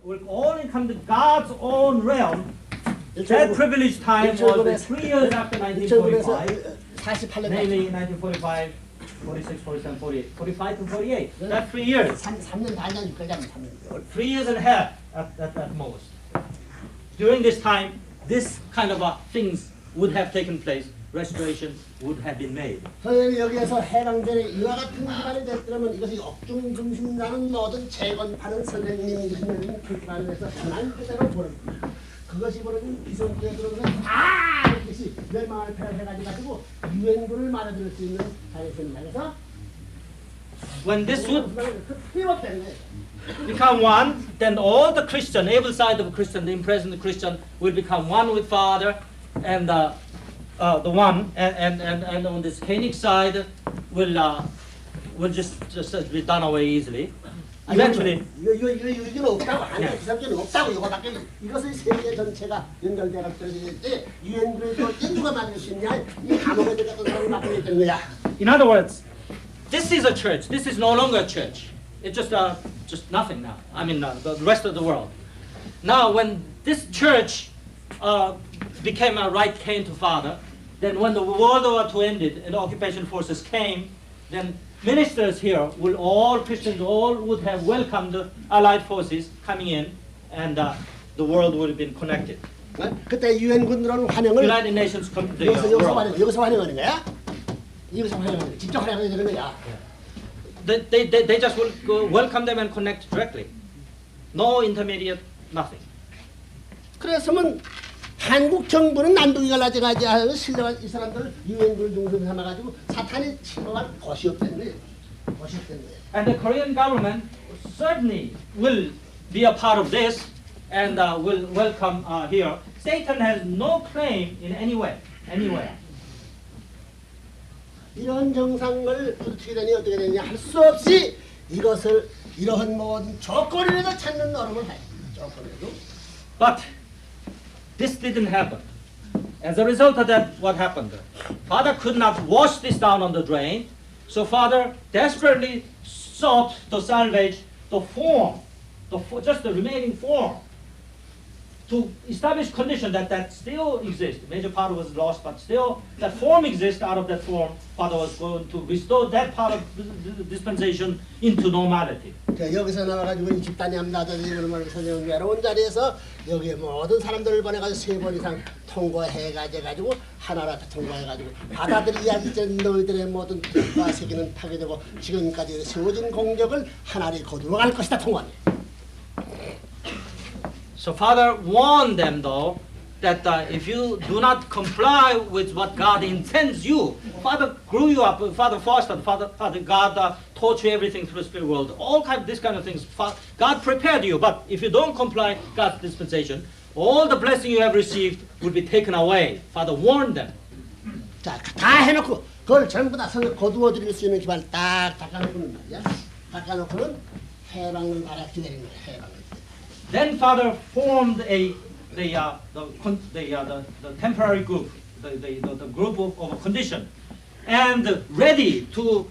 will only come to God's own realm. That privileged time was 3 years after 1945, 48년 namely 1945, 46, 47, 48, 45 to 48. That's 3 years. 3년 반년 여기까지 하면 3년. 3 years and a half at most. During this time, this kind of things would have taken place. Restoration would have been made. 선생님이 여기에서 해방전에 이와 같은 기반이 됐더라면 이것이 억중 중심이라는 모든 재건파는 선생님이 있는 그 기반에서 하나님 그대로 보는 그것이 벌어진 비성교에 들어오면 다 이것이 멸망을 패해가지고 유엔군을 말아들일 수 있는 자리입니다. 그래서 When this would 피워된 거예요. become one, then all the Christian, able side of Christian, the imprisoned Christian, will become one with Father, and the one, and on this Cainic side will just be done away easily. Eventually, 이건 없다고 한국 기사학교는 없다고 이거밖에 이것을 세계 전체가 연결되어 떨어질 때 유엔군을 또 누가 만들 수 있냐 이 감옥에 들어갔던 사람이 맡고 있던 거야. in other words, this is a church. This is no longer a church. It's just nothing now. I mean, the rest of the world. Now, when this church became a right came to Father, then when the World War II ended and the occupation forces came, then ministers here will all Christians all would have welcomed the Allied forces coming in, and the world would have been connected. 그때 유엔군들은 환영을 United Nations, 여기서 환영하는 거야? 여기서 환영하는 거야. 직접 환영하는 되는 거야. They just will welcome them and connect directly. No intermediate, nothing. 그래서면 한국 정부는 남북이 갈라져가지 않아서 신뢰한 이 사람들 유엔군을 중심 삼아가지고 사탄이 침범한 것이 없다는 거예요. 것이 없다는 거예요. And the Korean government certainly will be a part of this and will welcome here. Satan has no claim in any way, anywhere. 이런 정상을 어떻게 되니 어떻게 되냐 할 수 없이 이것을 이러한 모든 조건이라도 찾는 노력을 해. 조건이라도. But this didn't happen. As a result of that, what happened? Father could not wash this down on the drain, so Father desperately sought to salvage the form, just the remaining form, to establish condition that still exists. Major part was lost, but still that form exists. Out of that form, Father was going to restore that part of the dispensation into normality. 여기서 나와가지고 이 집단이 암나다는 말 선생님 외로운 자리에서 여기에 모든 사람들을 보내가지고 3번 이상 통과해가지고 하나라 통과해가지고 받아들여야지 너희들의 모든 뜻과 세계는 파괴되고 지금까지 세워진 공격을 하나리 거두어갈 것이다 통과하네. So Father warned them, though, that if you do not comply with what God intends you, Father grew you up, Father fostered, Father God taught you everything through the spirit world, all this kind of things. God prepared you, but if you don't comply God's dispensation, all the blessing you have received will be taken away. Father warned them. 자, 다 해놓고 그걸 전부 다 거두어드릴 수 있는 기반을 딱 닦아놓고는 말이야. 닦아놓고는 해방을 바라 기다리는 거야. 해방을. Then Father formed the temporary group, the group of a condition, and ready to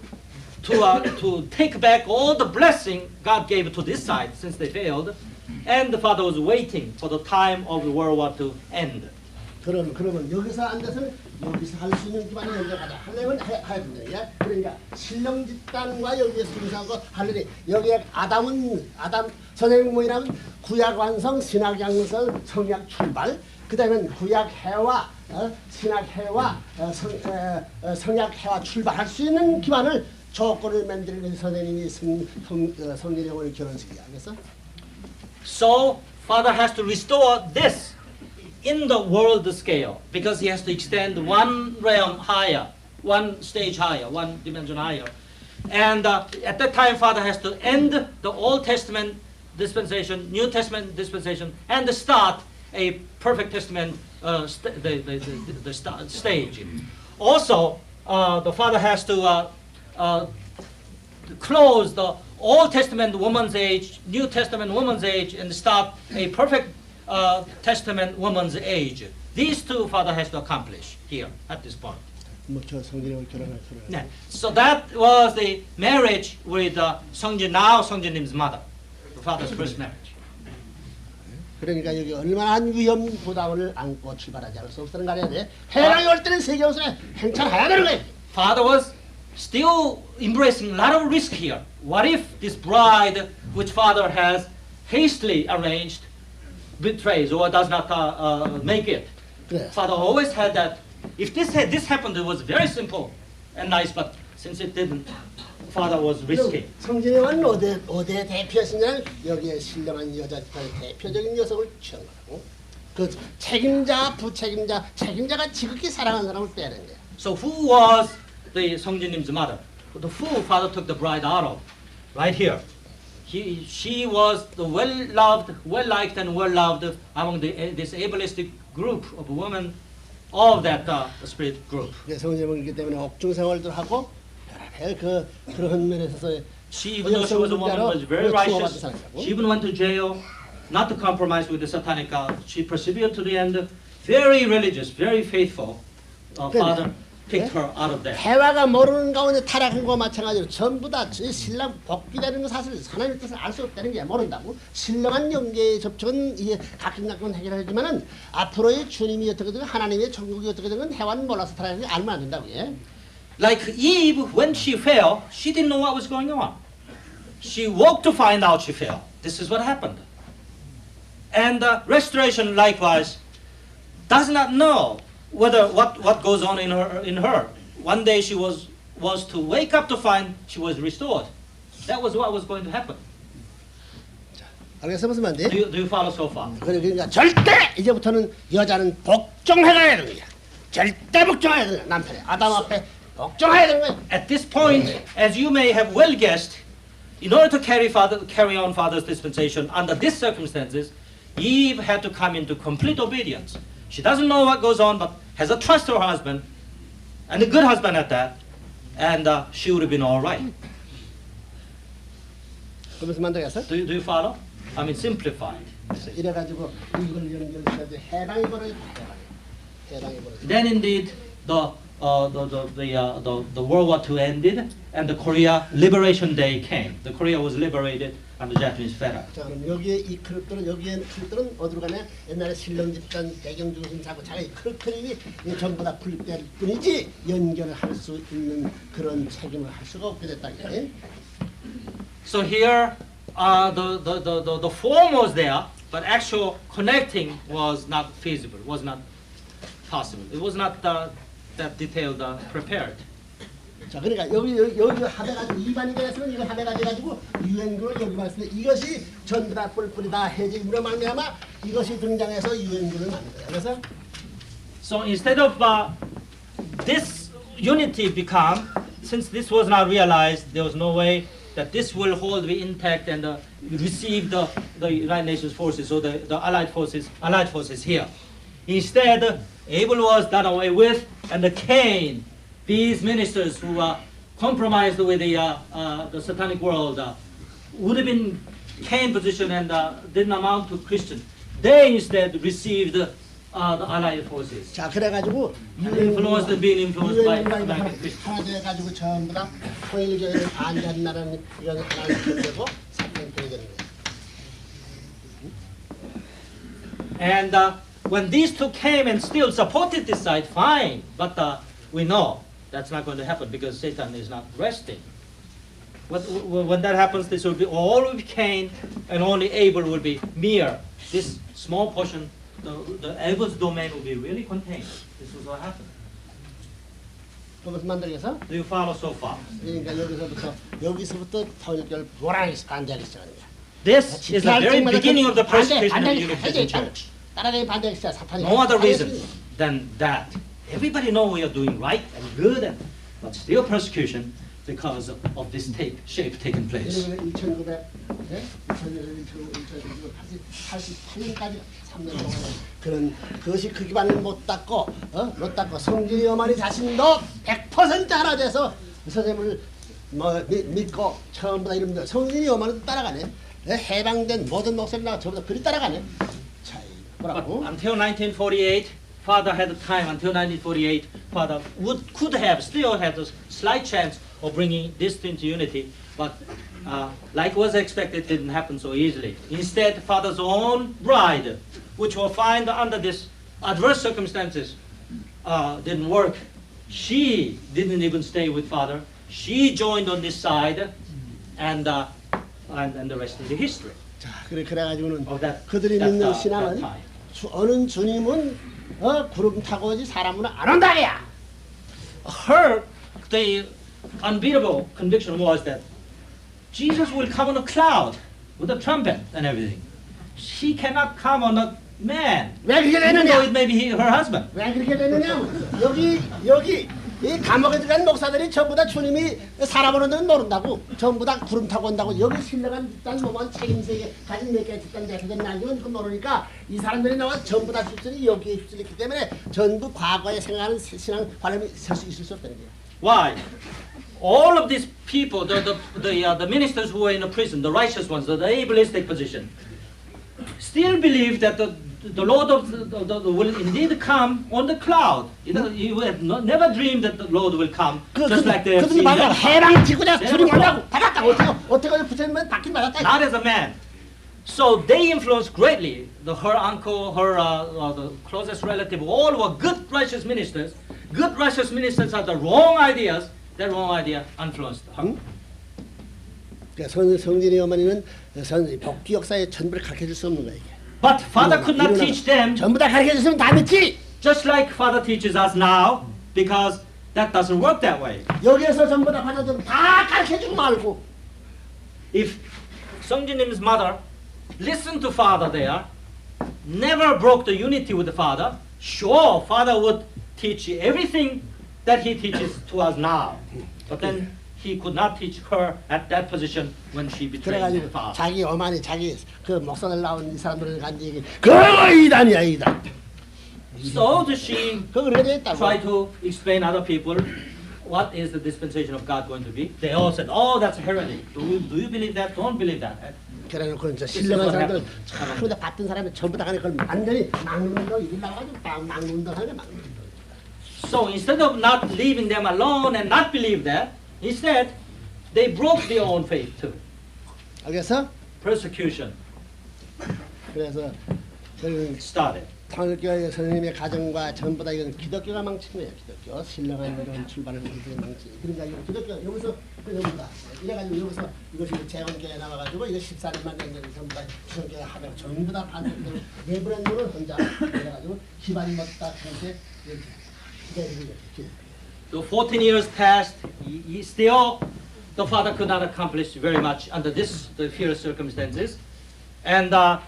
take back all the blessing God gave to this side since they failed, and the Father was waiting for the time of the World War to end. 그러면 여기서 앉아서 여기서 할 수 있는 기반을 먼저 가자. 하려면 해야 된다. 그러니까 신령 집단과 여기에 순수하고 하려니 여기에 아담 선생님 뭐이라면 구약 완성, 신약 양성, 성약 출발. 그다음에 구약 해와 신약 해와 성약 해와 출발할 수 있는 기반을 조건을 만드는 선생님이 성리령을 결혼식이야. 그래서 So Father has to restore this in the world scale, because he has to extend one realm higher, one stage higher, one dimension higher. And at that time, Father has to end the Old Testament dispensation, New Testament dispensation, and start a perfect Testament stage. Also, the Father has to close the Old Testament woman's age, New Testament woman's age, and start a perfect Testament woman's age. These two Father has to accomplish here at this point. So that was the marriage with Songjin, now Songjin's mother, the Father's first marriage. 그러니까 여기 얼마나 위험 부담을 안고 출발하지 않을 수 없다는 거 아니야? 해방이 올 때는 세계우선에 행차해야 되는 거야. Father was still embracing a lot of risk here. What if this bride, which father has hastily arranged, betrays or does not make it? 그래. Father always had that. If this happened, it was very simple and nice, but since it didn't, Father was risky. 성진이만 어디에 대표였느냐는 여기에 신령한 여자의 대표적인 여성을 취한거고 그 책임자, 부책임자, 책임자가 지극히 사랑하는 사람을 빼는 거야. So who was the Songjinim's mother? The who Father took the bride out of? Right here. She was the well-loved, well-liked and well-loved among this ableistic group of women of that spirit group. 성진이는 그렇기 때문에 옥중 생활도 하고 그런 면에서 She, even though she was a woman, was very righteous. She even went to jail, not to compromise with the satanic. She persevered to the end. Very religious, very faithful. Father picked her out of there. 해와가 모르는 가운데 타락한 것과 마찬가지로 전부 다 신랑 복귀되는 건 사실 하나님의 뜻을 알 수 없다는 게 모른다고. 신령한 영계의 접촉은 이게 가끔가끔 해결하지만은 앞으로의 주님이 어떻게 되든 하나님의 천국이 어떻게 되든 해와는 몰라서 타락한 게 알면 안 된다고. 예. Like Eve, when she fell, she didn't know what was going on. She woke to find out she fell. This is what happened. And restoration likewise does not know whether what goes on in her. One day she was to wake up to find she was restored. That was what was going to happen. 알겠어 무슨 말인지? Do you follow so far? 그러니까 절대 이제부터는 여자는 복종해가야 되는 거야. 절대 복종해야 되는 거야. 남편의 아담 앞에 복종해야 되는 거야. At this point, as you may have well guessed, in order to carry on Father's dispensation under these circumstances, Eve had to come into complete obedience. She doesn't know what goes on, but has a trust to her husband, and a good husband at that, and she would have been all right. 그러면서 만들겠어? Do you follow? I mean, simplified. 이래가지고 이걸 연결해서 해방이 벌어져. 해방이 벌어져. Then indeed, the World War II ended, and the Korea Liberation Day came. The Korea was liberated under Japanese federal. 자 그럼 여기에 이 크립들은 여기에 크립들은 어디로 가냐? 옛날에 신령 집단 배경 중심 사고 자기 크립이 전부 다 분립될 뿐이지 연결을 할 수 있는 그런 책임을 할 수가 없게 됐다. So here, the form was there, but actual connecting was not feasible, was not possible. It was not that detailed prepared. 자 그러니까 여기 합해가지고 이반이 되었으면 이걸 합해가지고 유엔군을 여기 봤는데 이것이 전부 다 뿔뿔이다 해지으로 말미암아 이것이 등장해서 유엔군을 만든 거야. 그래서 So instead of this unity become, since this was not realized, there was no way that this will hold be intact and receive the United Nations forces or the Allied forces here. Instead, Abel was done away with, and the Cain, these ministers who compromised with the satanic world, would have been Cain position and didn't amount to Christian. They instead received the Allied forces. 자 그래가지고 being influenced by 유엔군이 American Christians. 하나 돼가지고 전부 다 통일교회를 반대한다는 이런 하나를 되고 사탄교회 되는 거야. And when these two came and still supported this side, fine. But we know that's not going to happen because Satan is not resting. When that happens, this will be all will be Cain, and only Abel will be mere. This small portion, the Abel's domain will be really contained. This is what happened. 그것을 만들어서 Do you follow so far? 그러니까 여기서부터 통일교를 불안하게 반대하기 시작하는 거야. This is the very beginning of the persecution of the Unification Church. 따라다니 반대하기 시작. 사탄이. No other reason than that. Everybody know we are doing right and good, but still persecution because of this shape taking place. 1988년까지 3년 동안 그런 그것이 그 기반을 못 닦고 성진이 어머니 자신도 100% 하나 돼서 선생님을 믿고 처음부터 이름들 성진이 어머니도 따라가네. 해방된 모든 목사님들 전부 다 그리 따라가네. 자, But 뭐라고? until 1948, Father had the time. Until 1948, Father could have still had a slight chance of bringing this into unity. But like was expected, didn't happen so easily. Instead, father's own bride, which will find under this adverse circumstances, didn't work. She didn't even stay with father. She joined on this side, and the rest is the history 자, 그래가지고는 of that. 그들이 that, 믿는 that 신앙은 time. 어느 주님은 구름 타고 오지 사람은 안 온다야. Her, the unbeatable conviction was that Jesus will come on a cloud with a trumpet and everything. She cannot come on a man, 왜 그렇게 even though 되느냐? it may be her husband. 왜 그렇게 되느냐? 여기 이 감옥에 들어간 목사들이 전부 다 주님이 사람 오는 데는 모른다고 전부 다 구름 타고 온다고 여기 신령한 집단 뭐만 책임세계 가진 몇 개의 집단 대표된 날이면 그 모르니까 이 사람들이 나와 전부 다 휩쓸이 여기에 휩쓸렸기 때문에 전부 과거에 생각하는 신앙 관념이 설 수 있을 수 없다는 거예요. Why? All of these people, the ministers who were in the prison, the righteous ones, the ableistic position, still believe that the Lord of the will indeed come on the cloud. You have never dreamed that the Lord will come, just like they have 그들이 seen 말하고 him. 해방 직후에 네, 주님 뭐. 온다고 다 갔다 어떻게 붙으면 받긴 받았다. Not as a man. So they influenced greatly. Her uncle, the closest relative, all were good righteous ministers. Good righteous ministers had the wrong ideas. That wrong idea influenced her. 그러니까 성진이 어머니는 복귀 역사의 전부를 가르쳐줄 수 없는 거야 이게. But father could not teach them 전부 다 가르쳐줬으면 다 믿지. just like father teaches us now, because that doesn't work that way. 여기에서 전부 다 받아들면 다 가르쳐주고 말고. If Sungjinim's mother listened to father there, never broke the unity with the father, sure, father would teach everything that he teaches to us now. But then he could not teach her at that position when she betrayed the 그래가지고 father. 자기 어머니 자기 그 목사들 나온 이 사람들을 간 얘기 그거 이단이야 이단. So does she 그렇게 돼 있다고. try to explain other people what is the dispensation of God going to be? They all said, oh, that's heresy. Do you believe that? Don't believe that. 그래놓고 이제 신령한 사람들 전부 다 받던 사람이 전부 다 가는 걸 완전히 막는다고 이리 나가지고 막는다 하는 막는다. So instead of not leaving them alone and not believe that, instead they broke their own faith too. 알겠어? Persecution 그래서 저는 started. 통일교회 선생님의 가정과 전부 다 이건 기독교가 망친 거예요. 기독교 신령한 이런 출발을 망치. 그러니까 이거 기독교 여기서 여기다 이래가지고 여기서 이것이 재원교회 나와가지고 이거 14년만 된 전부 다 기독교회 하면 전부 다 반대로 내브랜드는 혼자 그래가지고 기반이 멋다 그런데 이렇게 So 14 years passed. He still, the father could not accomplish very much under the fierce circumstances, and there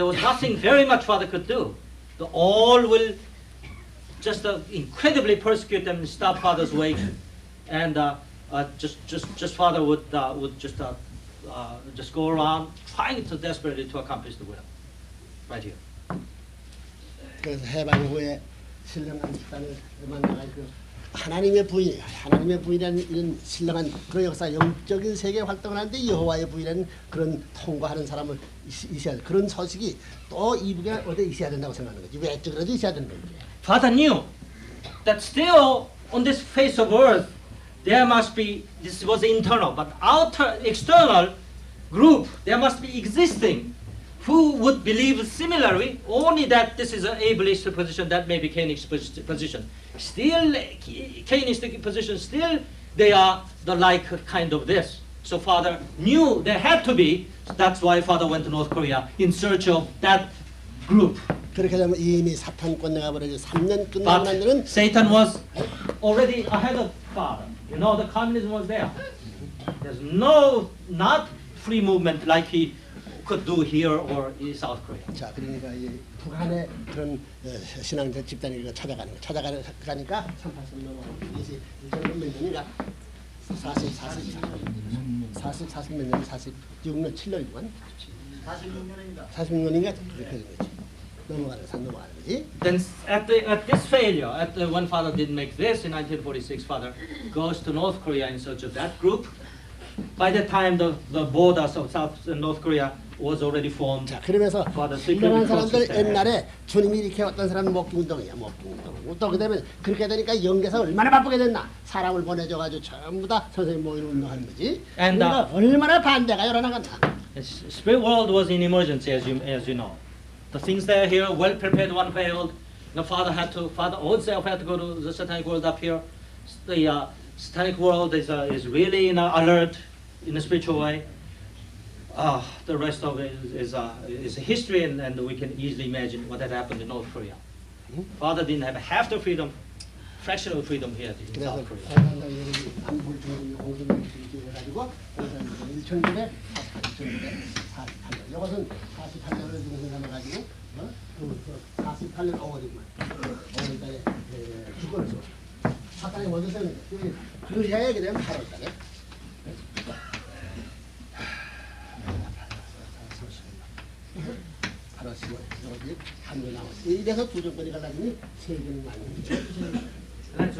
was nothing very much father could do. All will just incredibly persecute them, stop father's way, and just father would just go around trying to desperately to accomplish the will, right here. 그래서 해방 후에 신령한 집단을 만나가지고 하나님의 부인, 하나님의 부인이라는 이런 신령한 그런 역사, 영적인 세계 활동을 하는데 여호와의 부인이라는 그런 통과하는 사람을 있어야 돼. 그런 소식이 또 이북에 어디 있어야 된다고 생각하는 거지. 외적으로도 있어야 되는 거지. Father knew that still on this face of earth there must be, this was internal, but outer, external group, there must be existing who would believe similarly, only that this is an ableist position, that may be Cain's position. Still, Cain's position, still they are the like kind of this. So father knew there had to be, that's why father went to North Korea in search of that group. 그렇게 되면 이미 사탄권 내가버리고 3년 끝나고 난 데는 But Satan was already ahead of father. You know, the communism was there. There's not free movement like he could do here or in South Korea. 자, 그러니까 이 북한의 그런 신앙 집단이 이거 찾아가는 거. 찾아가니까 38년 넘어. 이제 몇 년이가 40몇 년, 46년, 7년이구만. 46년인가 그렇게 된 거지. 넘어가는 거지. Then at this failure, when father didn't make this in 1946, father goes to North Korea in search of that group. By that time, the borders of South and North Korea was already formed. 자, 그러면서 For the 신령한 security 사람들 process there. 옛날에 주님이 이렇게 어떤 사람은 먹기운동이야, 먹기운동. 또 그다음에 그렇게 되니까 영계사 얼마나 바쁘게 됐나. 사람을 보내줘가지고 전부 다 선생님 모이는 운동하는 거지. And, 그러니까 얼마나 반대가 일어나간다. The spirit world was in emergency, as you know. The things that are here, well prepared, one failed. The Father himself had to go to the satanic world up here. The satanic world is really alert in a spiritual way. The rest of it is a history, and we can easily imagine what had happened in North Korea. Father didn't have half the freedom, fraction of freedom here in 그래서 South Korea. 안보를 중심 공동을 해가지고 1900, 48년. 이것은 48년을 중심삼아가지고 48년 5월이구만. 5월달에 주권을 줘. 사탄이 먼저 세우는데 그래야 얘기 되면 8월달에. 8월 10월 여기 한개 나왔어. 이래서 두 정권이 갈라지니 세 개는 나뉘는. Let's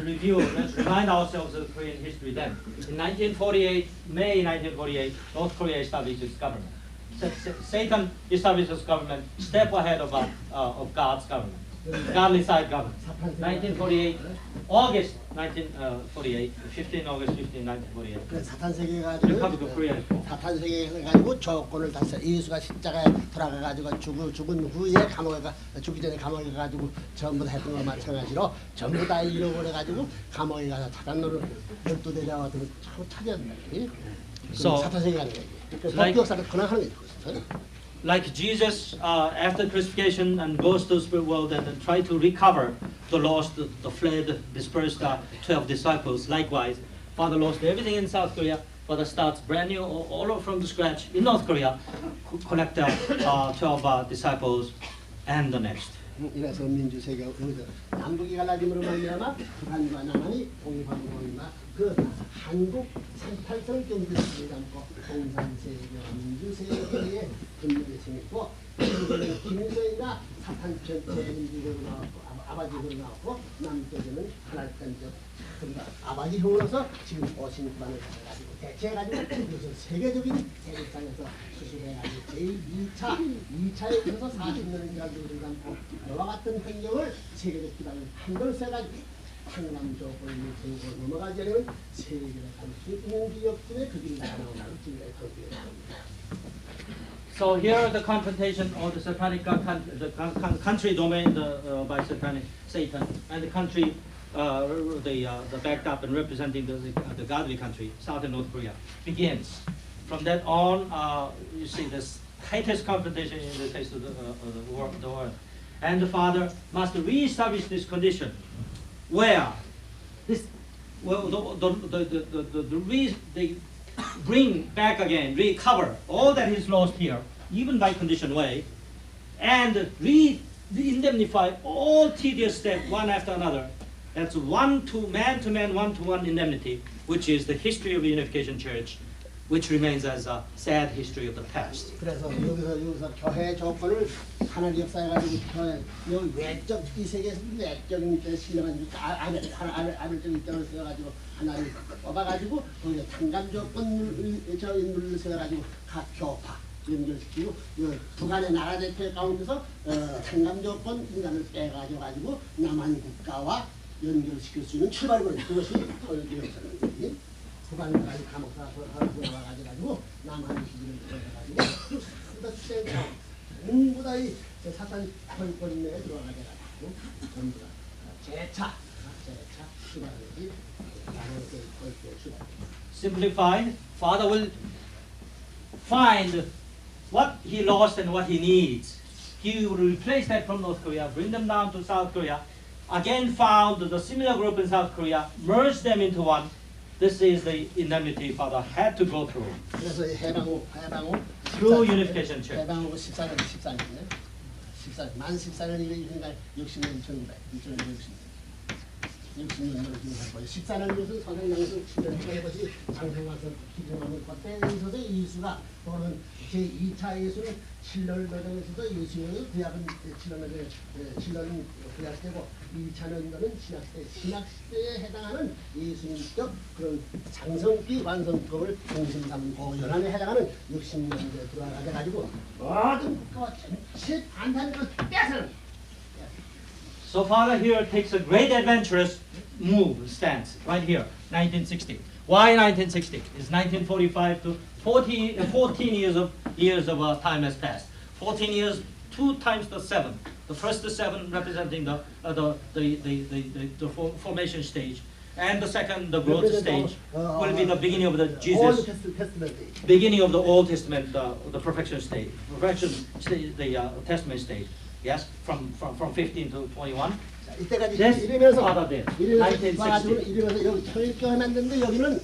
remind ourselves of Korean history then. In 1948, May 1948, North Korea established its government. Satan established his government step ahead of God's government, godly side government. 1948, August 1948, 15 August 15, 1948. 그 사탄 세계 Republic of Korea is 가지고 born. 사탄 세계 가지고 조건을 다 써. 예수가 십자가에 돌아가 가지고 죽은 후에 감옥에 죽기 전에 감옥에 가지고 전부 다 했던 거 마찬가지로 전부 다 잃어버려 가지고 감옥에 가서 사탄노를 12대장 같은 거 찾았다. So, 사탄 세계 가는 거지. 그 like- 법격사를 권한하는 거지. Like Jesus, after crucifixion, and goes to the spirit world and then try to recover the lost, the fled, dispersed 12 disciples. Likewise, Father lost everything in South Korea. Father starts brand new, all over from the scratch in North Korea, collect 12 disciples and the next. 이래서 민주 세계가 여기서 남북이 갈라짐으로 말미암아 북한과 남한이 독립하는 거니까 그 한국 38선 경제를 담고 공산세계와 민주세계의 분류를 생겼고 김일성이나 사탄 전체의 민주적으로 나왔고 아바지로 나왔고 남쪽에는 하나편적 그러니까 아바지형으로서 지금 50만을 가지고 대체해가지고 이것을 세계적인 세계상에서 수술해가지고 제2차에 들어서 40년을 가지고 담고 이와 같은 행정을 세계적 기반을 한걸 써가지고 상남조건을 세우고 넘어가지 않으면 세계를 갈수 있는 기업들의 그 길이 나오는 길에 So here the confrontation of the satanic country domained by satanic Satan, and the country, the backed up and representing the godly country, South and North Korea, begins. From that on, you see this tightest confrontation in the case of the world. And the Father must re-establish this condition, where this, they bring back again, recover all that is lost here, even by conditioned way, and indemnify all tedious steps one after another. That's man-to-man, one-to-one indemnity, which is the history of the Unification Church, which remains as a sad history of the past. 그래서 여기서 교회 조건을 하나님 역사해가지고 교회 여기 외적 이 세계에서 외적인 입장에 신령한 아벨적 입장을 써가지고 하나님 뽑아가지고 거기서 tan감 조건을 인물을 써가지고 각 교파 연결시키고 북한의 나라 대표 가운데서 tan감 조건 인간을 빼가지고 남한 국가와 연결시킬 수 있는 출발을 그것이 설교 역사는 북한까지 감옥사 돌아가가지고 남한 시기를 들어가가지고 그다 전부 다 이 사탄 혈권 내에 들어가가지고 전부 다 재차 출발하지 Simplified, Father will find what he lost and what he needs. He will replace that from North Korea, bring them down to South Korea, again found the similar group in South Korea, merge them into one. This is the indemnity Father had to go through. 그래서 해방후 Through Unification Church. 해방후 14년 만 14년이니까 60년 1960년 60년으로 지금 식사는 것은 선행양수 7년째 것이 장생화선 기증하는 것에 있어서 예수가 또는 제2차 예수는 7년 노정에서도 예수님의 구약은 7년은 구약시대고 2차는 너는 신약시대에 해당하는 예수님적 그런 장성기 완성법을 중심 삼은 그 연안에 해당하는 60년대 들어가가지고 모든 국가와 전체 반대하는 걸 빼앗아는 So father here takes a great adventurous stance, right here, 1960. Why 1960? It's 1945 to 14 years of time has passed. 14 years, 2 times the 7. The first 7 representing the formation stage, and the second, the growth stage, will be the beginning of the Jesus, beginning of the Old Testament, the perfection stage, the Testament stage. Yes, from 15 to 21. 이때까지 Yes, 이러면서 father did. 이러면서 1960. 이러면서 여기 철교해 놨는데 여기는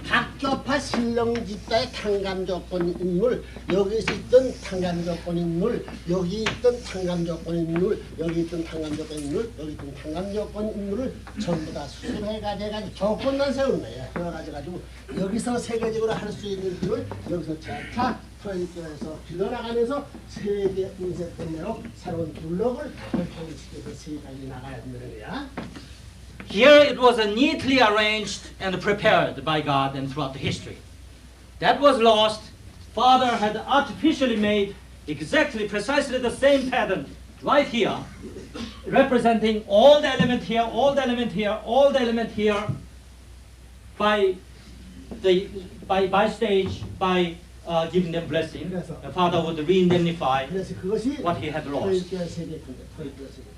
학교파 신령지자의 탕감 조건 인물, 여기서 있던 탕감 조건 인물, 여기 있던 탕감 조건 인물, 여기 있던 탕감 조건 인물, 여기 있던 탕감 조건 인물을 전부 다 수술해가지고 조건만 세우는 거예요. 세워가지고 여기서 세계적으로 할 수 있는 길을 여기서 차차 프로젝트에서 길러나가면서 세계 인쇄대로 새로운 블록을 발전시켜서 세계까지 나가야 된다는 거야. Here it was neatly arranged and prepared by God and throughout the history. That was lost. Father had artificially made exactly, precisely the same pattern right here, representing all the element here, all the element here, all the element here, by stage, by giving them blessing. 그래서- The Father would re-indemnify 그래서 그것이 what he had lost. 토익교회 세계인데 토익교회 세계인데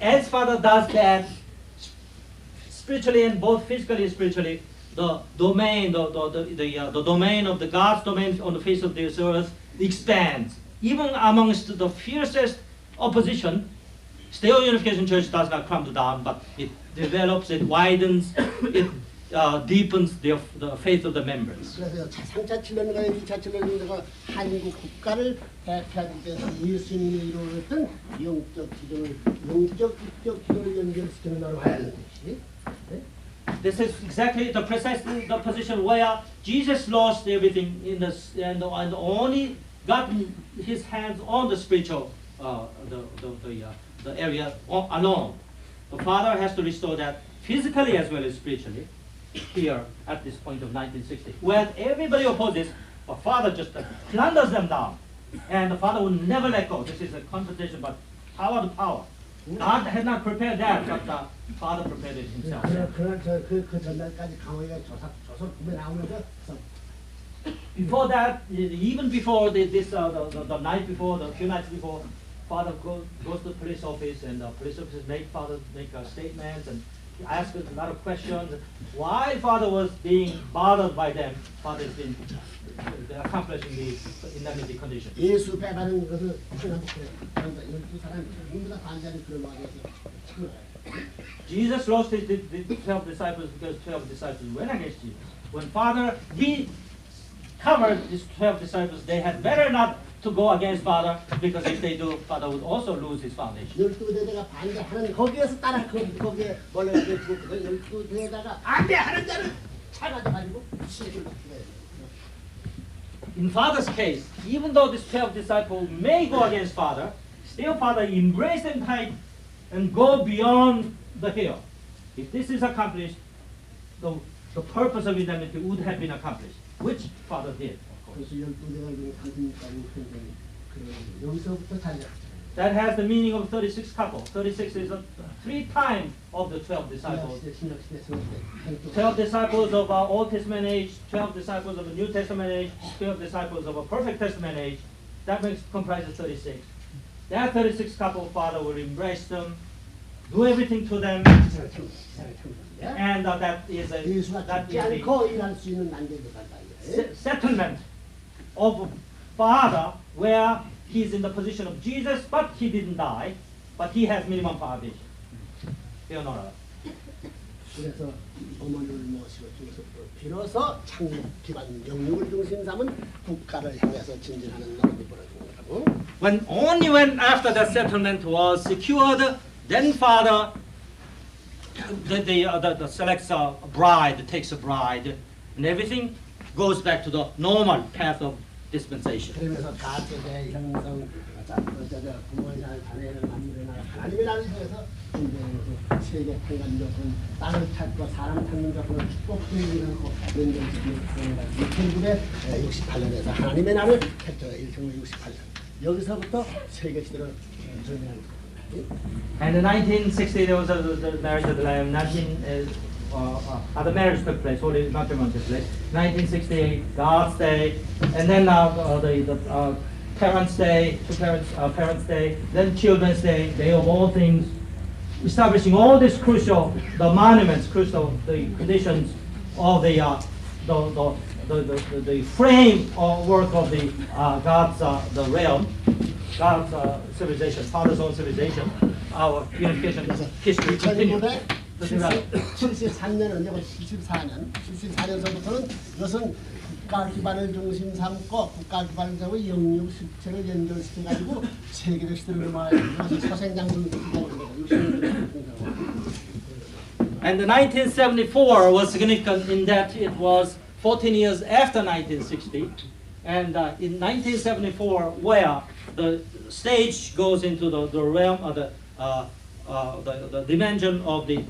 As Father does that, spiritually and both physically and spiritually, the domain, the domain of the God's domain on the face of this earth expands. Even amongst the fiercest opposition, still Unification Church does not crumble down, but it develops, it widens, it deepens the faith of the members. 그래서 3차 7년과 2차 7년과 한국 국가를 대표하기 위해서 예수님이 이루었던 영적 기준을 영적 국적 기준을 연결시키는 나로 가야 하는 것이. This is exactly precisely the position where Jesus lost everything in this, and only got his hands on the spiritual, the area alone. The Father has to restore that physically as well as spiritually. Here at this point of 1960, where everybody opposes, the Father just plunders them down, and the Father will never let go. This is a confrontation, but power to power. God had not prepared that, but the Father prepared it Himself. 그날 그 전날까지 강호이가 조선 꿈에 나오면서 Before that, even before the night before, the few nights before, Father goes to the police office, and the police officers make statements and ask a lot of questions. Why Father was being bothered by them? Father has been accomplishing the indemnity condition. 예수 배반하는 것을 하나님께 12사람 전부 다 반대하는 그런 마음에서 Jesus lost his 12 disciples because 12 disciples went against Jesus. When Father covered his 12 disciples, they had better not to go against Father, because if they do, Father would also lose his foundation. 12대대가 반대하는 거기에서 따라 거기에 몰려가지고 12대다가 반대하는 자를 찾아가지고 시비를 붙여야 돼. In Father's case, even though these 12 disciples may go against Father, still Father embrace them tight and go beyond the hill. If this is accomplished, the purpose of indemnity would have been accomplished, which Father did. 그래서 12대가 지금 상승까지 여기서부터 달려. That has the meaning of 36 couple. 36 is 3 times of the 12 disciples. 12 disciples of our Old Testament age, 12 disciples of the New Testament age, 12 disciples of a perfect Testament age. That comprises 36. That 36 couple, Father will embrace them, do everything to them, and that is 예수가 죽지 않고 일할 수 있는 난제가 settlement of Father, where he is in the position of Jesus, but he didn't die, but he has minimum foundation. Leonora. 그래서 어머니를 모시고 중에서 비로소 창립 기반 영육을 중심 삼은 국가를 향해서 진진하는 나라를 벌어진 거라고. Only when after that settlement was secured, then Father the selects a bride, takes a bride, and everything goes back to the normal path of dispensation. 그러면서 가족의 형성, 부모의 자녀를 만들어나 하나님의 나라를 통해서 준비해서 세계 평간적은 땅을 찾고 사람 찾는 것으로 축복주의를 연결시키는 그런 1968년에서 하나님의 나라를 했죠. 1968년. 여기서부터 세계 시대를 정리하는 거예요. And in 1960 there was the marriage of the Lamb. The marriage took place. Holy matrimony took place. 1968, God's Day, and then the Parents' Day, Parents' Day, then Children's Day, Day of all things, establishing all these crucial, the monuments, crucial, the conditions of the frame or work of the God's the realm, God's civilization, Father's own civilization, our unification history continues. 1973년은 74년서부터는 이것은 국가 기반을 중심 삼고 국가 기반을 잡고 영육 실체를 연결시켜가지고 세계적 시대를 넘어가서 서생장군 And the 1974 was significant in that it was 14 years after 1960, and in 1974, where the stage goes into the realm of the dimension of the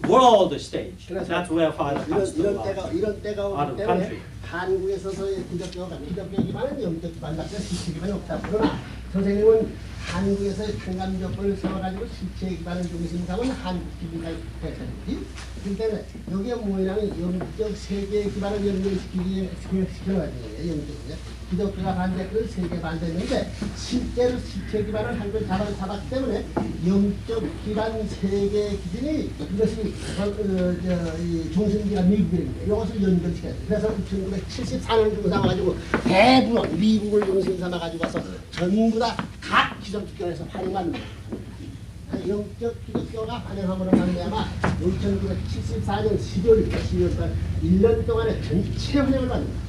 world stage. That's where Father comes to 이런 때가 out 오기 of 때문에 country. 한국에서의 기독교 기반은 영적 기반밖에 실체 기반이 없다. 그러나 선생님은 한국에서의 평간조건을 세워가지고 실체 기반을 중심 삼은 한국 기독교의 대표이지. 그렇기 때문에 여기에 뭐냐면 영적 세계 기반을 연결시켜가지고 영적이죠. 기독교가 반대했고 세계 반대했는데 실제로 실체 기반을 한국에 잡았기 때문에 영적 기반 세계 기준이 이것이 중심기가 미국입니다. 이것을 연결시켜야 돼요. 그래서 1974년 중에 삼아가지고 대부분 미국을 중심 삼아가지고 와서 전부 다 각 기독교에서 활용하는 거예요. 영적 기독교가 환영함으로 말미암아 1974년 12월까지 1년 동안에 전체 환영을 받는 거예요.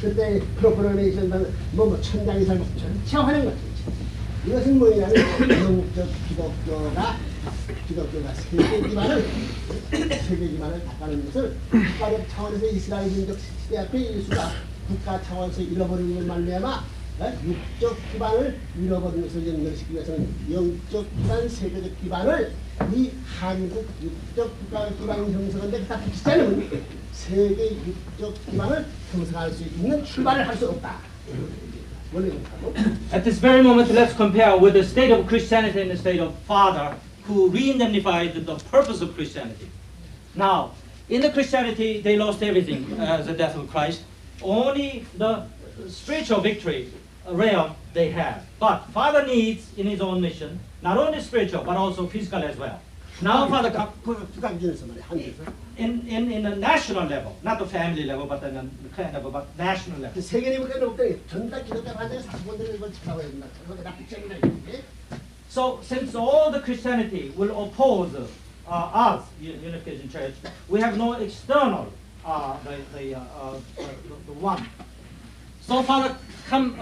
그때 프로그래메이션은 뭐 천장이 살고 전체 환영 같은 거죠. 이것은 뭐냐면 영적 기독교가 세계 기반을 닦아내는 것을 국가적 차원에서 이스라엘 민족 시대 앞에 예수가 국가 차원에서 잃어버리는 걸 말미암아 육적 기반을 잃어버리는 것을 연결시키기 위해서는 영적 기반, 세계적 기반을 이 한국 육적 국가 기반 형성하는데 그다 붙이지 않으면 세계 육적 기반을 형성할 수 있는 출발을 할 수 없다. At this very moment, let's compare with the state of Christianity and the state of Father, who re-indemnified the purpose of Christianity. Now, in the Christianity, they lost everything as the death of Christ. Only the spiritual victory realm they have. But Father needs, in his own mission, not only spiritual, but also physical as well. Now, Father, in the national level, not the family level, but the clan level, but national level. So, since all the Christianity will oppose us, Unification Church, we have no external, the one. So Father comes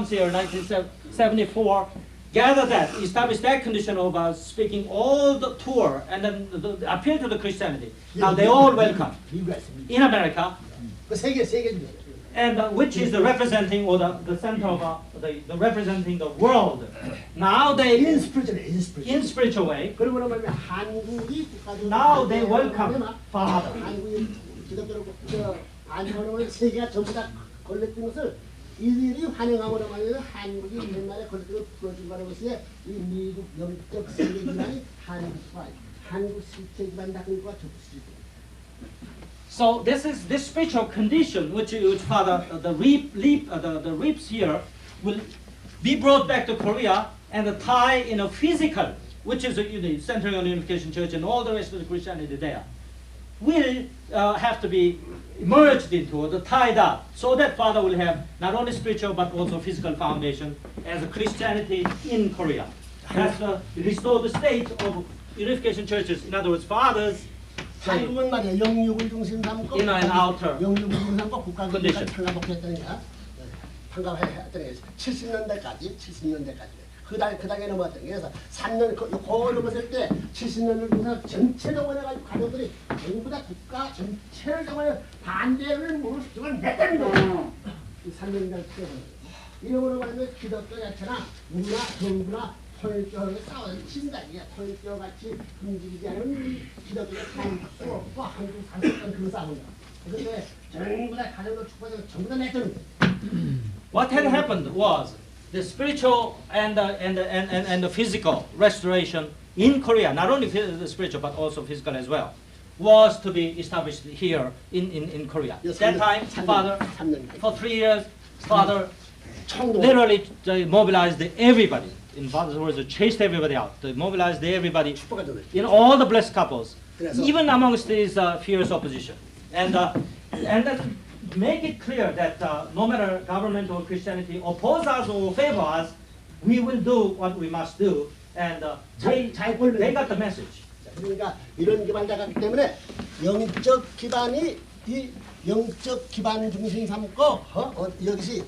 here in 1974, gather that, establish that condition of speaking all the tour, and then the appeal to the Christianity. Now they all welcome in America, and which is the representing or the center of the representing the world. Now they in spiritual way. Now they welcome Father. 안전을 세계가 전부 다 걸렸던 것을 이들이 환영함으로 말미암아 한국이 옛날에 걸렸던 풀어준 바로 것이 이 미국 영적 세계 기반이 한국 실체 기반 닦은 것과 접수입니다. So this spiritual condition which Father the reaps here will be brought back to Korea and the tie in a physical, which is the centering on the Unification Church and all the rest of the Christianity there, will have to be merged into or tied up, so that Father will have not only spiritual but also physical foundation as a Christianity in Korea. That's the restore the state of unification churches. In other words, Fathers 한국은 말이야 영육을 중심 삼고 inner and outer 영육을 중심 삼고 국가 condition. 평가복했다니까 평가했다니 70년대까지 그 당에 넘어왔다. 그래서 3년 그 넘었을 때 70년을 통해서 전체 동원해가지고 가족들이 전부 다 국가 전체를 동원해 반대를 무릎을 냈다는 거예요. 이 3년간 치러보는 이러므로 말하면 기독교 자체나 문화, 정부나 통일교를 싸워친다. 이게 통일교 같이 움직이지 않으면 이 기독교가 살수 없고 한국 살수 그 싸움이다. 그런데 전부 다 가정도 축복해서 전부 다 냈던 What had happened was the spiritual and the physical restoration in Korea, not only the spiritual but also physical as well, was to be established here in Korea. That time, Father, for 3 years, Father literally mobilized everybody. In Father's words, chased everybody out. They mobilized everybody in all the blessed couples, even amongst these fierce opposition. And that make it clear that no matter government or Christianity oppose us or favor us, we will do what we must do. And they got the message. 그러니까 이런 기반 자가기 때문에 영적 기반이 이 영적 기반 중심 삼고 여기서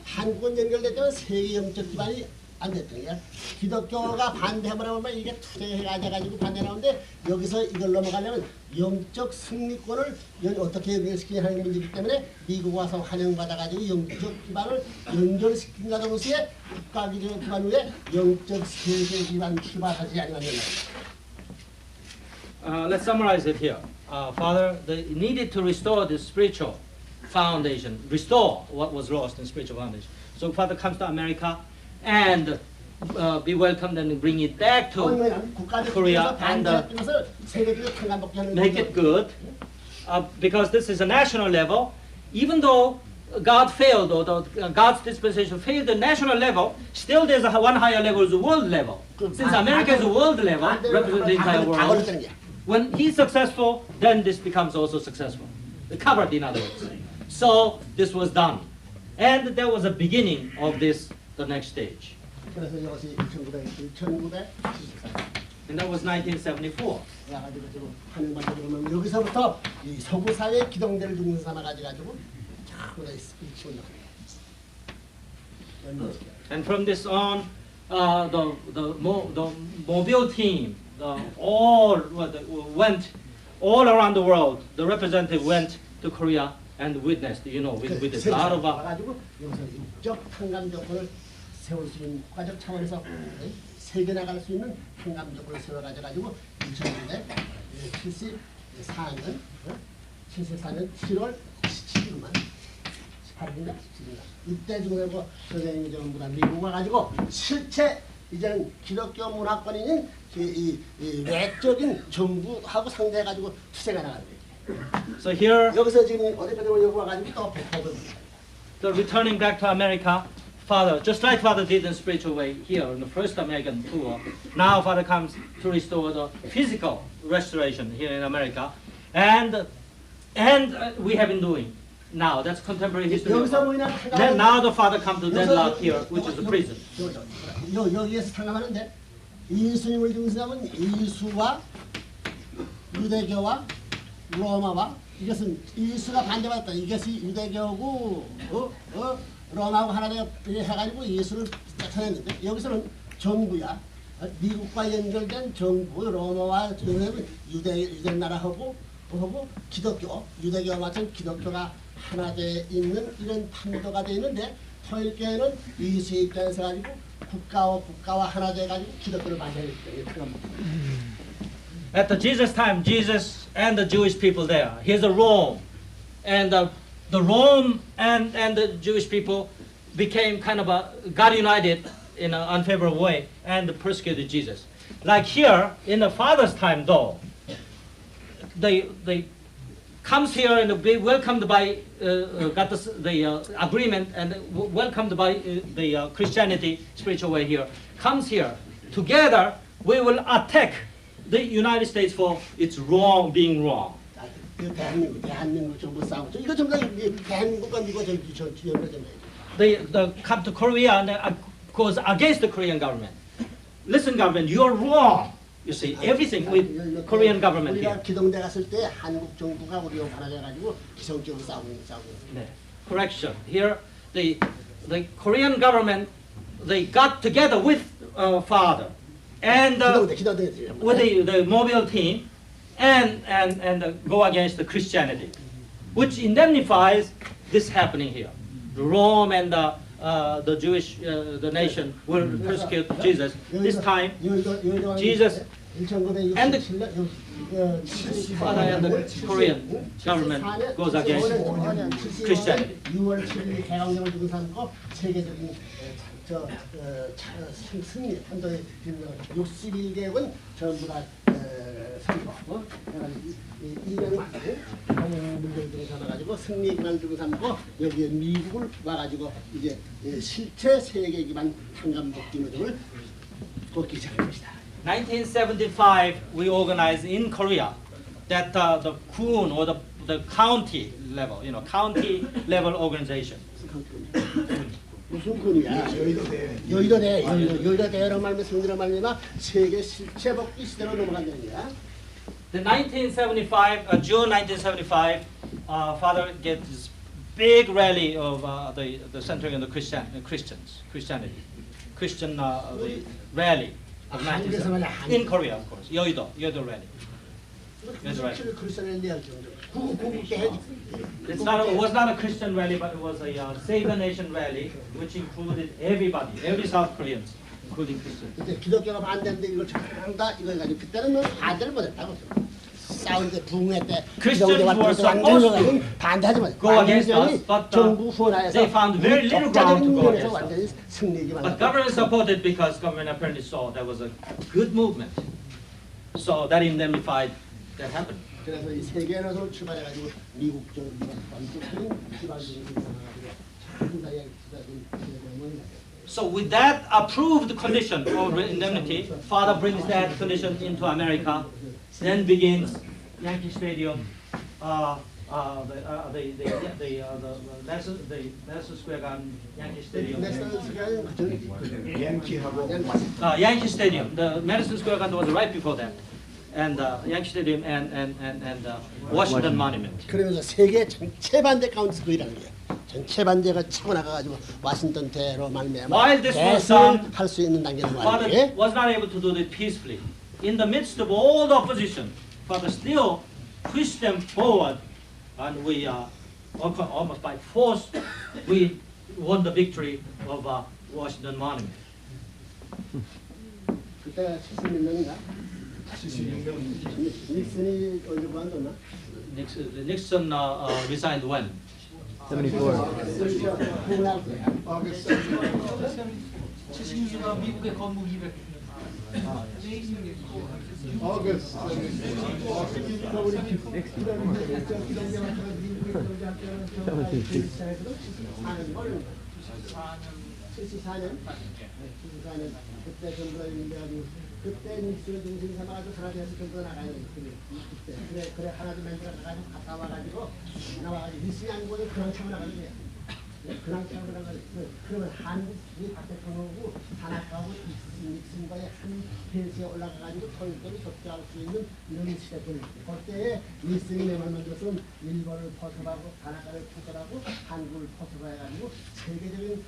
한국은 연결됐지만 세계 영적 기반이 안 됐던 게 기독교가 반대하면 이게 투쟁해가지고 반대하는데 여기서 이걸 넘어가려면 영적 승리권을 어떻게 연결시키냐 하는 문제이기 때문에 미국 와서 환영받아가지고 영적 기반을 연결시킨가 동시에 국가 기반 후에 영적 세계 기반 출발하지 아니면 Let's summarize it here. Father, they needed to restore the spiritual foundation, restore what was lost in spiritual foundation. So Father comes to America and be welcomed and bring it back to Korea and make it good. Because this is a national level, even though God failed or God's dispensation failed the national level, still there's one higher level, the world level. Since America is a world level, represents the entire world. When he's successful, then this becomes also successful. Covered, in other words. So this was done. And there was a beginning of this, the next stage. 그래서 이것이 1974. And that was 1974. 가지고 하는 것을 보면 여기서부터 이 서구 사회 기동대를 중심 삼아 가지고 And from this on, the mobile team, went all around the world. The representative went to Korea and witnessed. You know, with a lot of. 가지고 여기서 육적 평강 조건을 세울 수 있는 국가적 차원에서 세계 나갈 수 있는 평강 조건을 세워 가지고 2000년에 74년 74년 7월 17일만 18일인가 17일인가 이때 중에고 선생님이 전부 다 미국 와가지고 실제 이제는 기독교 문화권인 이 외적인 정부하고 상대해가지고 투쟁해 나가는 거예요. So here, 여기서 지금 어디까지 여기 와가지고 또 백화점. So returning back to America, Father, just like Father did in spiritual way here in the first American tour, now Father comes to restore the physical restoration here in America, and we have been doing. Now that's contemporary history. Then now the Father comes to Denmark here, which is a prison. 여기에서 생각하는데 예수님을 중심하면 예수와 유대교와 로마와 이것은 예수가 반대받았다. 이것이 유대교고 로마하고 하나 해가지고 예수를 찾아냈는데 여기서는 정부야 미국과 연결된 정부 로마와 유대 나라하고 기독교 유대교와 마찬가지 기독교가 하나 돼 있는 이런 판도가 돼 있는데 통일교회는 예수의 입장에서 가지고 국가와 하나 돼 가지고 기독교를 만들었다. At the Jesus time, Jesus and the Jewish people there. Here's a Rome, and the Rome and the Jewish people became kind of got united in an unfavorable way and persecuted Jesus. Like here in the Father's time, though, they comes here and be welcomed by got the agreement and welcomed by the Christianity spiritual way here. Comes here together. We will attack the United States for its wrong, being wrong. 대한민국 정부 싸우고 이거 전부 다 대한민국과 미국 연결된 They come to Korea and goes against the Korean government. Listen, government, you're wrong. You see everything with Korean government here. 우리가 기동대 갔을 때 한국 정부가 우리와 하나 가지고 기성적으로 싸우고. Correction. Here, the Korean government they got together with father and 기도대. with the mobile team and go against the Christianity, which indemnifies this happening here. Rome and the Jewish the nation will persecute Jesus. This time, Jesus and the father and the Korean government goes against Christianity. 6월 7일 개강령을 두고 삼고 세계적인 승리 한도의 61개국은 전부 다 선거 이명만을 문제를 두고 삼아가지고 승리 기반을 두고 삼고 여기에 미국을 와가지고 이제 실체 세계 기반 한간복지 노동을 돕기 시작한 것이다. 1975, we organized in Korea that the kun or the county level, county level organization. 무슨 군이야? 여의도 대회로 말면 승리로 말미암아 세계 실체 복지 시대로 넘어간다는 거야. The 1975, June 1975, Father gets this big rally of the centering of the Christianity, Christian the rally of 1975 in Korea, of course, Yeouido rally. It was not a Christian rally, but it was a Save the Nation rally, which included everybody, every South Koreans, including Christians. 그때 기독교가 반대인데 이걸 전부 다 이걸 가지고 그때는 뭐 반대를 못했다고. 싸우는데 붕괴 때 Christians were supposed to 반대하지 마. go against us, but 정부 후원하에서 they found very little ground to go against us. 완전히 승리기만. But government supported because government apparently saw there was a good movement, so that indemnified that happened. 그래서 이 세계에서 출발해가지고 미국 쪽으로 완전히 기반적인 상황가지고 전부 다 So with that approved condition of indemnity, Father brings that condition into America. Then begins Yankee Stadium, the Madison Square Garden, Yankee Stadium. Yankee Stadium. The Madison Square Garden was right before that, and Yankee Stadium and Washington Monument. 그러면서 세계 전체 반대 카운트스이라는 게 전체 반대가 치고 나가가지고 와싱턴 대로 말미암아 While this was done, 할수 있는 단계로 Father 말이에요. was not able to do it peacefully. In the midst of all the opposition, Father still pushed them forward, and we almost by force we won the victory of Washington Monument. 그때가 76년인가? 76년. 닉슨이 언제 그만뒀나? Nixon resigned when? 74. 76년 미국의 건국 200. 그때 전부 다 있는데 그때 닉슨을 중심 삼아가지고 프랑스에서 전부 나가야 돼. 그래 하나도 만들어 가지고 갔다 와가지고 나와가지고 닉슨이 안 보니 그냥 차고 나가는 거야. 그냥 차고 나가는 그러면 한국이 박 대통령하고 산악하고 닉슨과의 한 페이지에 올라가가지고 토요일까지 접촉할 수 있는 이런 시대권이 그때에 닉슨이 내말 만들어서 일본을 포섭하고 산악가를 포섭하고 한국을 포섭해가지고 세계적인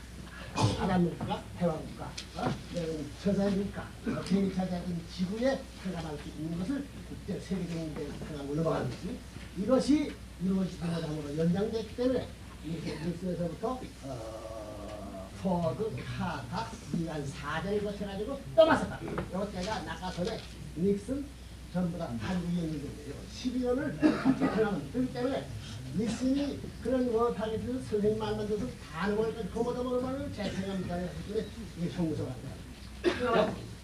아랍국가, 해왕국가, 서사국가, 개인차적인 지구에 상감할 수 있는 것을 그때 세계적인 데 상감으로 넘어가는 거지. 이것이 이루어지고 나서 연장됐기 때문에 이렇게 닉슨에서부터 포드, 카타, 이란 4전을 거쳐가지고 떠나섰다. 이때가 나가서는 닉슨 전부 다 한국이었는데 12년을 같이 하나면 그렇기 때문에 닉슨이 그런 워하게 돼서 선생님 말만 들어서 다 넘어갈까지 거머더머는 말을 재생합니다. 했더니 이게 형무소가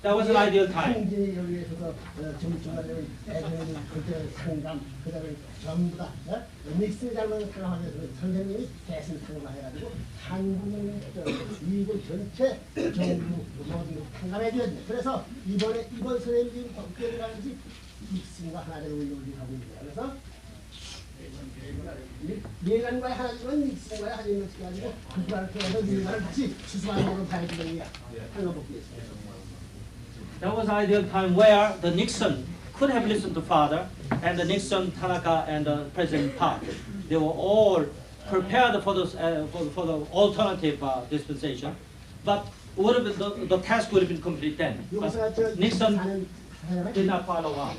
That was an ideal time. 행진이 여기에 있어서 정중간에 애들이 그때 상담 그다음에 전부 다 닉슨이 잘못했다고 하면서 선생님이 대신 상담해가지고 한국 미국 전체 정부 모든 상담해줘야 돼. 그래서 이번 선생님이 어떻게 가는지 닉슨과 하나를 운동을 하고 있습니다. 그래서 미간과의 하나님은 닉슨과의 하나님을 지켜가지고 그들을 통해서 미간을 다시 수수만으로 봐야지는 거야. 한번 볼게요. That was an ideal time where the Nixon could have listened to Father, and the Nixon, Tanaka, and President Park. They were all prepared for the alternative dispensation. But would have been, the task would have been complete then. 여기서 저 But Nixon 사는 사람은 did not follow up.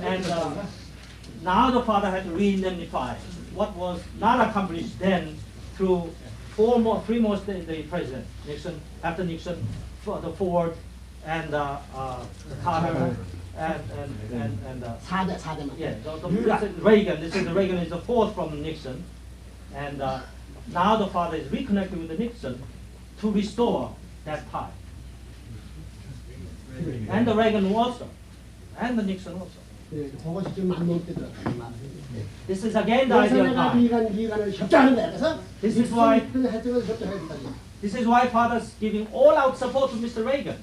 And And now the father had to re-indemnify what was not accomplished then through three more the president, Nixon, after Nixon, the Ford, and Carter, and 4대만. yeah, this is Reagan. This is the Reagan is the fourth from Nixon, and now the father is reconnected with the Nixon to restore that tie, and the Reagan also, and the Nixon also. 그것이 좀 안 먹게 들어. This is again the 그래서 idea of 내가 time. 미간을 협조하는 거야. 그래서 This is why- 해적을 협조해야 된다. This is why father's giving all-out support to Mr. Reagan.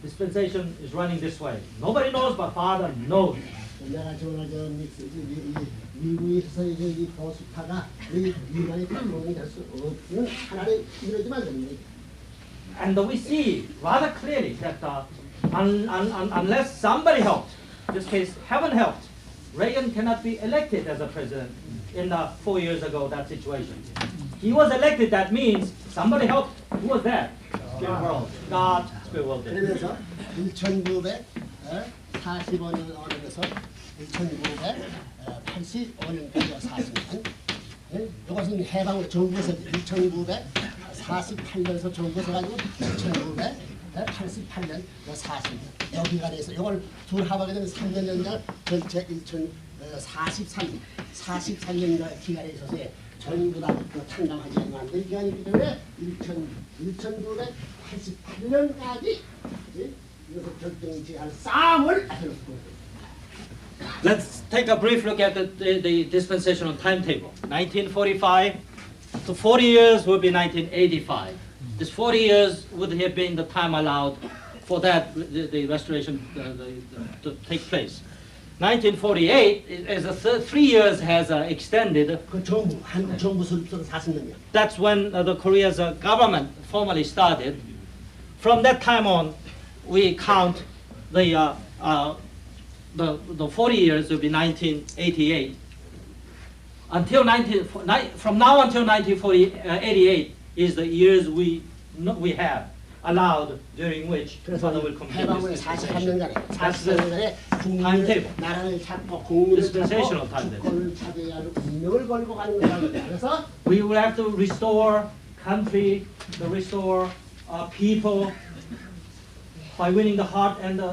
Dispensation is running this way. Nobody knows, but father knows. 내가 정말 미국에서 이 보수파가 이 미간의 대통령이 될 수 없는 하나를 이루지만 됩니다. And we see rather clearly that unless somebody helped, in this case, heaven helped, Reagan cannot be elected as a president in 4 years ago, that situation. He was elected, that means somebody helped. Who was that? Spirit world. God, spirit world did. 그러면서 1945년에서 1985년까지 40년. 이것은 해방 정부에서 1948년에서 정부에서 가지고 1988년 40년 여기가 돼서 이걸 둘 합하게 되면 3년 연장 전체 43년간 기간에 있어서 전부 다 창당하지 않는 기간이기 때문에 1988년까지 이것을 결정지할 싸움을 하셨고. Let's take a brief look at the dispensational timetable. 1945 to 40 years would be 1985. This 40 years would have been the time allowed for that the restoration to take place. 1948, as 3 years has extended, 그 정부 한국 정부 수립소로 40년이요. that's when the Korea's government formally started. From that time on, we count the 40 years will be 1988. From now until 1988 is the years we have allowed during which father will complete 해방 후에 this 43년간에 That's the 43년간에 timetable. 나라를 찾고 국민을 Dispensational 찾고 timetable. 주권을 차지해야 할 운명을 걸고 가는 거다. 그래서 We will have to restore country, to restore people by winning the heart and the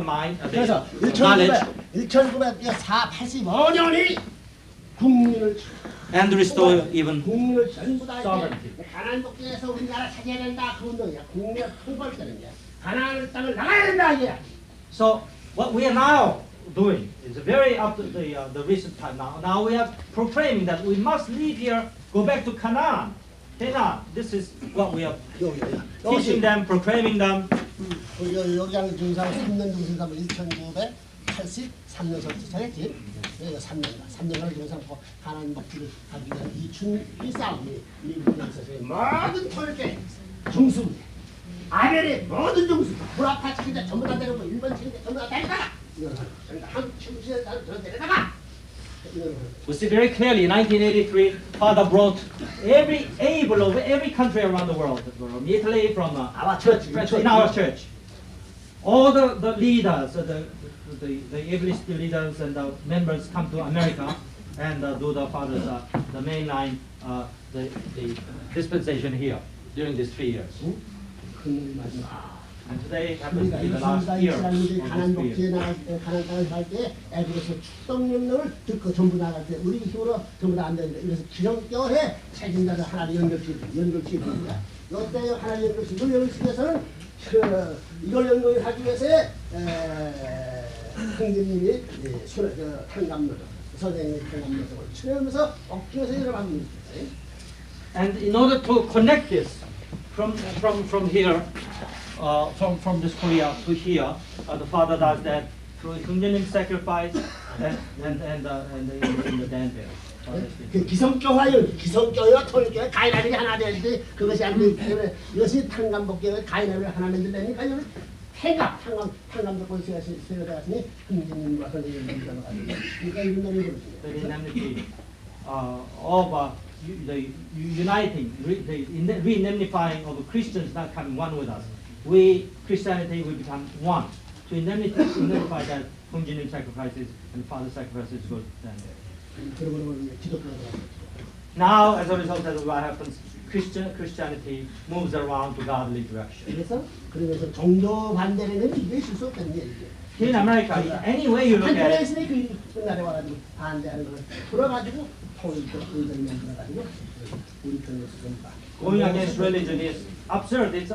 mind, 그래서 the knowledge, 1985년이 국민을 and restore even 국민을 전부 다 sovereignty. 가나안 복지에서 우리나라 차지해야 된다 그 운동이야. 국민을 통벌되는 게 가나안 땅을 나가야 된다 이게. So what we are now doing is very up to the recent time now. Now we are proclaiming that we must leave here, go back to Canaan. Canaan. This is what we are teaching them, proclaiming them. 여기랑 중상 3년 중상 1983년서부터 차렸지. 3년간 중상 가나안 복지를 하기 위한 이 싸움이 미국에 있어서 모든 토일계 중수 아벨의 모든 중수 불아파 책임자 전부 다 데리고 일본 책임자 전부 다 데려다가 한국 책임자 전부 데려다가 We see very clearly in 1983, Father brought every able of every country around the world, from Italy, from our church, in our church. All the leaders, the ablest leaders and the members come to America and do the Father's the mainline the dispensation here during these 3 years. And today happens to be the last year of this 가나안 복지에 period. 나갈 때 가나안 땅을 갈 때 애국에서 축복명령을 듣고 전부 나갈 때 우리 힘으로 전부 다 안 되는데 이래서 기령교회 책임자들 하나를 연결시킵니다. 이때 하나를 연결시켜서는 이걸 연결하기 위해서 형제님이 탄감로 선생님의 탄감로를 치료하면서 억지에서 일어납니다. And in order to connect this from here, from this Korea to here, the Father does that through Hungjanim sacrifice and the danville. 그 기성교회와 통일교회 가인하는 게 하나 되는데 그것이 안 되기 때문에 이것이 탄감복교회 가인하는 하나 만들려니까 이거는 탄감복교회 세워다 갔으니 형제님과 선생님이 들어가지고 그러니까 이런 놈이 The indemnity of uniting, the re-indemnifying of Christians not coming one with us. We, Christianity, will become one. To indemnify that whom Jesus sacrifices and the Father sacrifices good. 그러면 기독교가 Now, as a result of what happens, Christianity moves around to godly direction. 그러면서 종교 반대는 이게 있을 수 없다는 얘기죠. In America, any way you look at it, 한편에서는 그 나라에 와가지고 반대하는 걸 풀어가지고 통일도 의견을 만들어가지고 우리 편에서 좀 봐. going against religion is absurd, it's